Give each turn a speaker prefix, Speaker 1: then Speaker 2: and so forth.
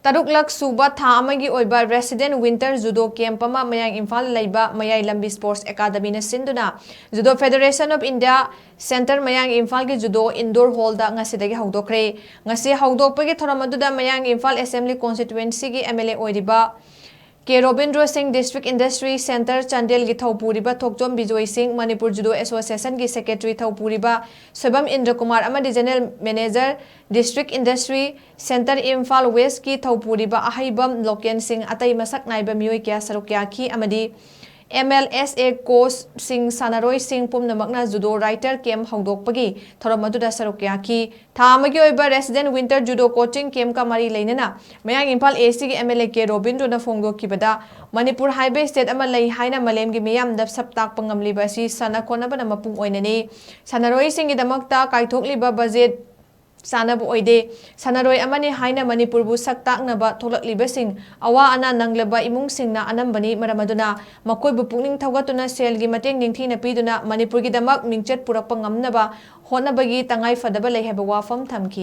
Speaker 1: Taruk Lak Suba Amagi Oiba Resident Winter Judo Camp ama Mayang Imphal Leiba Mayai Lambi Sports Academy na SINDUNA Judo Federation of India Center Mayang Imphal ki Judo Indoor Hall da Ngashidagi Houdokhre ngasi HOUDOKPAGI thoram aduda Mayang Imphal Assembly Constituency ki MLA OIBIRIBA K.ROBINDRO Singh District Industry Center Chandel ki Thaupuriba Thokjom Bijoi Singh Manipur Judo Association ki Secretary Thaupuriba Sobam Indra Kumar amadi General Manager District Industry Center Imphal West ki Thaupuriba Ahaibam Loken Singh atai masak naiba mioi kya sarukya ki amadi MLSA coach Singh Sanaroi Singh Pumnamakna Judo Writer Camp HOUDOKPAGI thoram aduda sarukya ki Amagi Oiba Resident Winter Judo Coaching Camp ka mari leinana Mayang Imphal AC ki MLA K.ROBINDRO na phongdokibada Manipur Highway State ama lei haina malem gi miyam dap saptak pangamliba si sana konaba na mapung oinani Sanaroi Singh gi damakta kaithokliba budget Sanabu oide Sanaroi amani haina Manipur bu saktaknaba tholakliba awa ana nanglaba imung singna anambani maramaduna makoi bu pukning thawgatuna sel gi mateng ningthina piduna Manipur gi damak mingchet purakpa ngamnaba hotnabagi tangai fadaba lei heba wafam thamki